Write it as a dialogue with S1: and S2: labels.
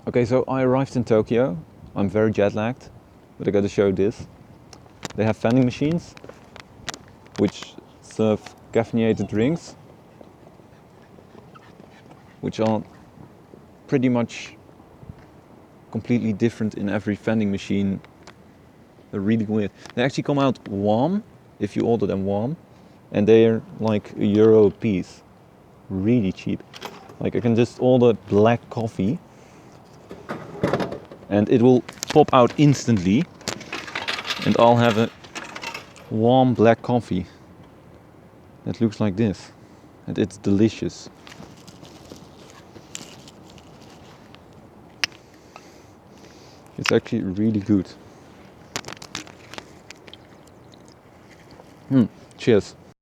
S1: Okay, so I arrived in Tokyo. I'm very jet lagged, but I gotta show this. They have vending machines which serve caffeinated drinks, which are pretty much completely different in every vending machine. They're really weird. They actually come out warm if you order them warm, and they're like €1 a piece. Really cheap. Like I can just order black coffee and it will pop out instantly, and I'll have a warm black coffee that looks like this, and it's delicious. It's actually really good. Cheers.